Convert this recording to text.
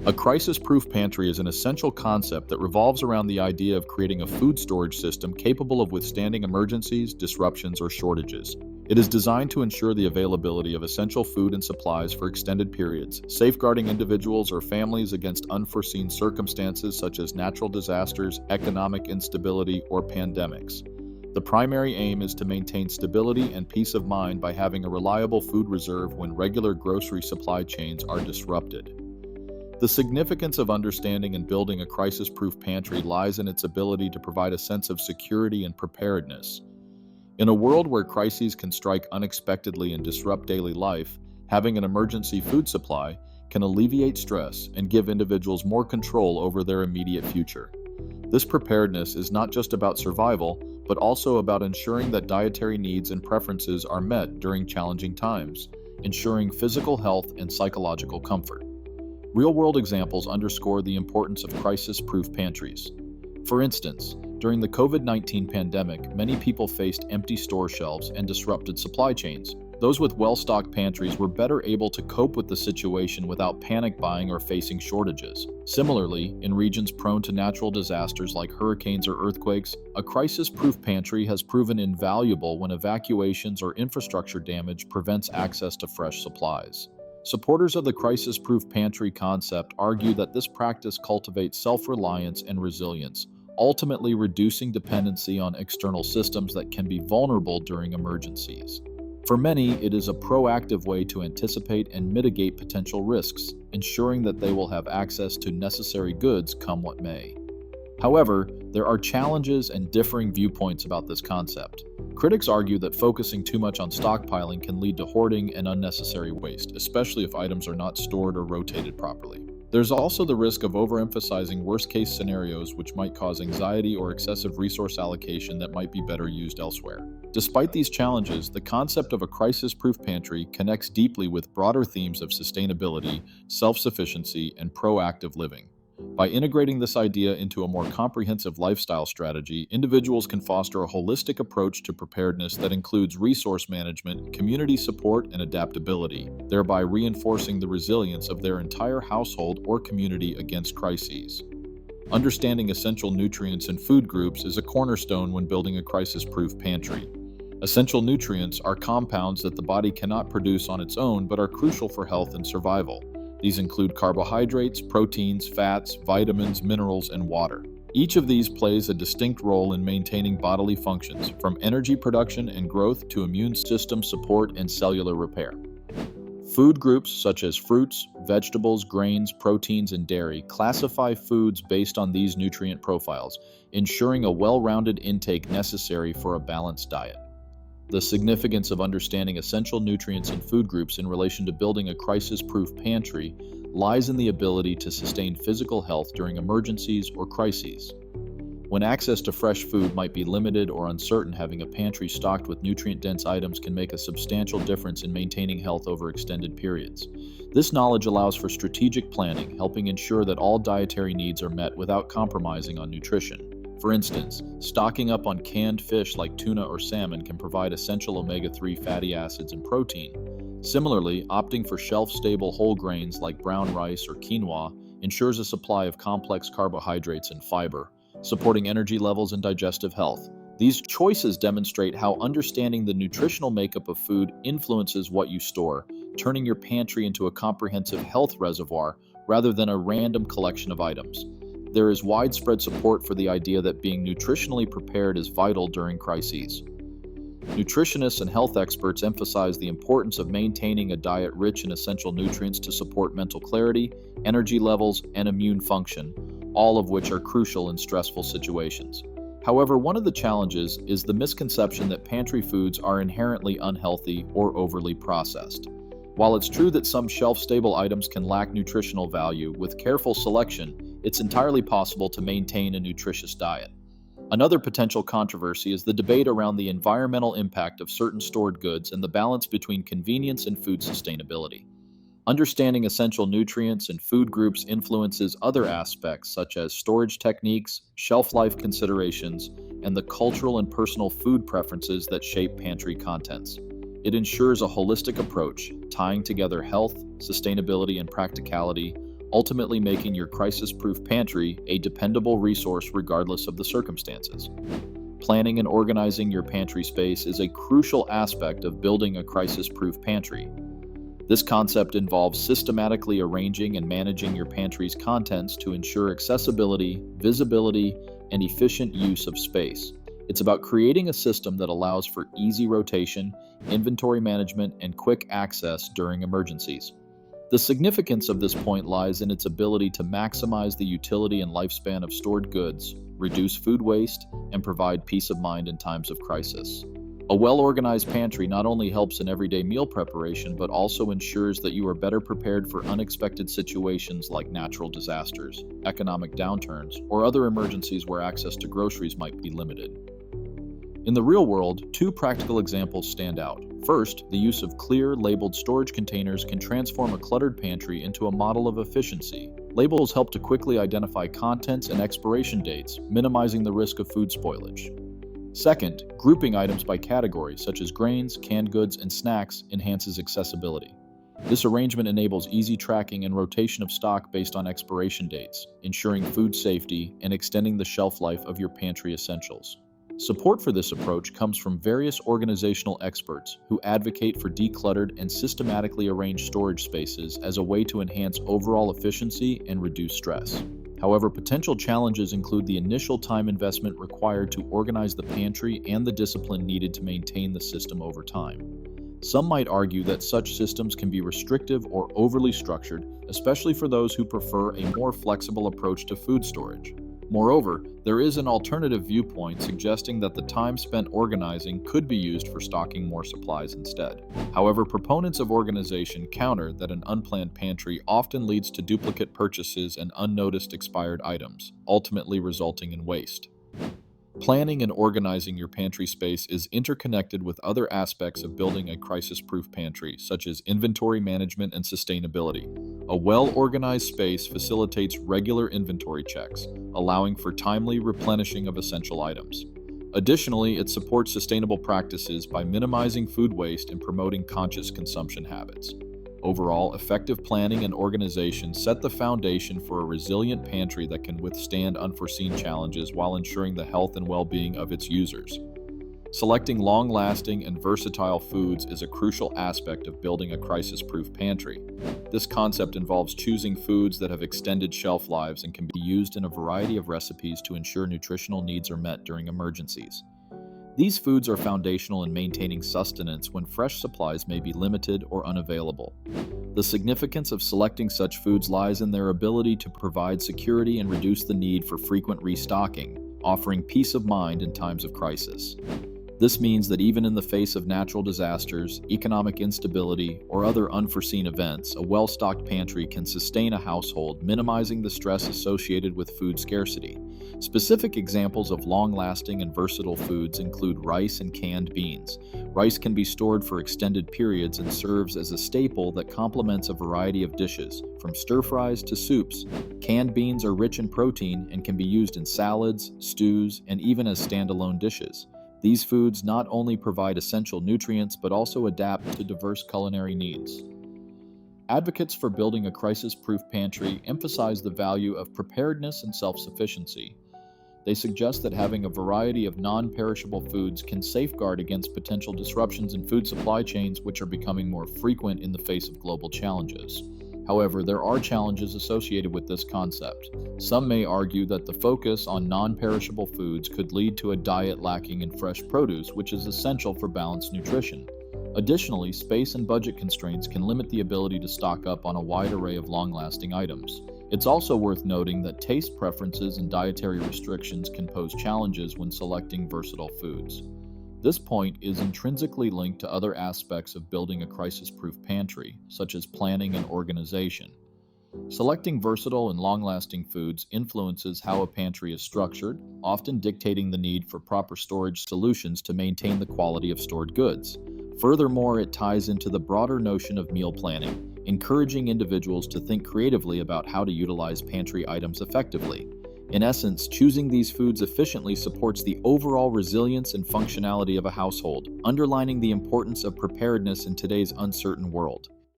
A crisis-proof pantry is an essential concept that revolves around the idea of creating a food storage system capable of withstanding emergencies, disruptions, or shortages. It is designed to ensure the availability of essential food and supplies for extended periods, safeguarding individuals or families against unforeseen circumstances such as natural disasters, economic instability, or pandemics. The primary aim is to maintain stability and peace of mind by having a reliable food reserve when regular grocery supply chains are disrupted. The significance of understanding and building a crisis-proof pantry lies in its ability to provide a sense of security and preparedness. In a world where crises can strike unexpectedly and disrupt daily life, having an emergency food supply can alleviate stress and give individuals more control over their immediate future. This preparedness is not just about survival, but also about ensuring that dietary needs and preferences are met during challenging times, ensuring physical health and psychological comfort. Real-world examples underscore the importance of crisis-proof pantries. For instance, during the COVID-19 pandemic, many people faced empty store shelves and disrupted supply chains. Those with well-stocked pantries were better able to cope with the situation without panic buying or facing shortages. Similarly, in regions prone to natural disasters like hurricanes or earthquakes, a crisis-proof pantry has proven invaluable when evacuations or infrastructure damage prevents access to fresh supplies. Supporters of the crisis-proof pantry concept argue that this practice cultivates self-reliance and resilience, ultimately reducing dependency on external systems that can be vulnerable during emergencies. For many, it is a proactive way to anticipate and mitigate potential risks, ensuring that they will have access to necessary goods come what may. However, there are challenges and differing viewpoints about this concept. Critics argue that focusing too much on stockpiling can lead to hoarding and unnecessary waste, especially if items are not stored or rotated properly. There's also the risk of overemphasizing worst-case scenarios, which might cause anxiety or excessive resource allocation that might be better used elsewhere. Despite these challenges, the concept of a crisis-proof pantry connects deeply with broader themes of sustainability, self-sufficiency, and proactive living. By integrating this idea into a more comprehensive lifestyle strategy, individuals can foster a holistic approach to preparedness that includes resource management, community support, and adaptability, thereby reinforcing the resilience of their entire household or community against crises. Understanding essential nutrients and food groups is a cornerstone when building a crisis-proof pantry. Essential nutrients are compounds that the body cannot produce on its own but are crucial for health and survival. These include carbohydrates, proteins, fats, vitamins, minerals, and water. Each of these plays a distinct role in maintaining bodily functions, from energy production and growth to immune system support and cellular repair. Food groups such as fruits, vegetables, grains, proteins, and dairy classify foods based on these nutrient profiles, ensuring a well-rounded intake necessary for a balanced diet. The significance of understanding essential nutrients and food groups in relation to building a crisis-proof pantry lies in the ability to sustain physical health during emergencies or crises. When access to fresh food might be limited or uncertain, having a pantry stocked with nutrient-dense items can make a substantial difference in maintaining health over extended periods. This knowledge allows for strategic planning, helping ensure that all dietary needs are met without compromising on nutrition. For instance, stocking up on canned fish like tuna or salmon can provide essential omega-3 fatty acids and protein. Similarly, opting for shelf-stable whole grains like brown rice or quinoa ensures a supply of complex carbohydrates and fiber, supporting energy levels and digestive health. These choices demonstrate how understanding the nutritional makeup of food influences what you store, turning your pantry into a comprehensive health reservoir rather than a random collection of items. There is widespread support for the idea that being nutritionally prepared is vital during crises. Nutritionists and health experts emphasize the importance of maintaining a diet rich in essential nutrients to support mental clarity, energy levels, and immune function, all of which are crucial in stressful situations. However, one of the challenges is the misconception that pantry foods are inherently unhealthy or overly processed. While it's true that some shelf-stable items can lack nutritional value, with careful selection, it's entirely possible to maintain a nutritious diet. Another potential controversy is the debate around the environmental impact of certain stored goods and the balance between convenience and food sustainability. Understanding essential nutrients and food groups influences other aspects such as storage techniques, shelf life considerations, and the cultural and personal food preferences that shape pantry contents. It ensures a holistic approach, tying together health, sustainability, and practicality, ultimately making your crisis-proof pantry a dependable resource regardless of the circumstances. Planning and organizing your pantry space is a crucial aspect of building a crisis-proof pantry. This concept involves systematically arranging and managing your pantry's contents to ensure accessibility, visibility, and efficient use of space. It's about creating a system that allows for easy rotation, inventory management, and quick access during emergencies. The significance of this point lies in its ability to maximize the utility and lifespan of stored goods, reduce food waste, and provide peace of mind in times of crisis. A well-organized pantry not only helps in everyday meal preparation, but also ensures that you are better prepared for unexpected situations like natural disasters, economic downturns, or other emergencies where access to groceries might be limited. In the real world, two practical examples stand out. First, the use of clear, labeled storage containers can transform a cluttered pantry into a model of efficiency. Labels help to quickly identify contents and expiration dates, minimizing the risk of food spoilage. Second, grouping items by category, such as grains, canned goods, and snacks, enhances accessibility. This arrangement enables easy tracking and rotation of stock based on expiration dates, ensuring food safety and extending the shelf life of your pantry essentials. Support for this approach comes from various organizational experts who advocate for decluttered and systematically arranged storage spaces as a way to enhance overall efficiency and reduce stress. However, potential challenges include the initial time investment required to organize the pantry and the discipline needed to maintain the system over time. Some might argue that such systems can be restrictive or overly structured, especially for those who prefer a more flexible approach to food storage. Moreover, there is an alternative viewpoint suggesting that the time spent organizing could be used for stocking more supplies instead. However, proponents of organization counter that an unplanned pantry often leads to duplicate purchases and unnoticed expired items, ultimately resulting in waste. Planning and organizing your pantry space is interconnected with other aspects of building a crisis-proof pantry, such as inventory management and sustainability. A well-organized space facilitates regular inventory checks, allowing for timely replenishing of essential items. Additionally, it supports sustainable practices by minimizing food waste and promoting conscious consumption habits. Overall, effective planning and organization set the foundation for a resilient pantry that can withstand unforeseen challenges while ensuring the health and well-being of its users. Selecting long-lasting and versatile foods is a crucial aspect of building a crisis-proof pantry. This concept involves choosing foods that have extended shelf lives and can be used in a variety of recipes to ensure nutritional needs are met during emergencies. These foods are foundational in maintaining sustenance when fresh supplies may be limited or unavailable. The significance of selecting such foods lies in their ability to provide security and reduce the need for frequent restocking, offering peace of mind in times of crisis. This means that even in the face of natural disasters, economic instability, or other unforeseen events, a well-stocked pantry can sustain a household, minimizing the stress associated with food scarcity. Specific examples of long-lasting and versatile foods include rice and canned beans. Rice can be stored for extended periods and serves as a staple that complements a variety of dishes, from stir-fries to soups. Canned beans are rich in protein and can be used in salads, stews, and even as standalone dishes. These foods not only provide essential nutrients but also adapt to diverse culinary needs. Advocates for building a crisis-proof pantry emphasize the value of preparedness and self-sufficiency. They suggest that having a variety of non-perishable foods can safeguard against potential disruptions in food supply chains, which are becoming more frequent in the face of global challenges. However, there are challenges associated with this concept. Some may argue that the focus on non-perishable foods could lead to a diet lacking in fresh produce, which is essential for balanced nutrition. Additionally, space and budget constraints can limit the ability to stock up on a wide array of long-lasting items. It's also worth noting that taste preferences and dietary restrictions can pose challenges when selecting versatile foods. This point is intrinsically linked to other aspects of building a crisis-proof pantry, such as planning and organization. Selecting versatile and long-lasting foods influences how a pantry is structured, often dictating the need for proper storage solutions to maintain the quality of stored goods. Furthermore, it ties into the broader notion of meal planning, encouraging individuals to think creatively about how to utilize pantry items effectively. In essence, choosing these foods efficiently supports the overall resilience and functionality of a household, underlining the importance of preparedness in today's uncertain world.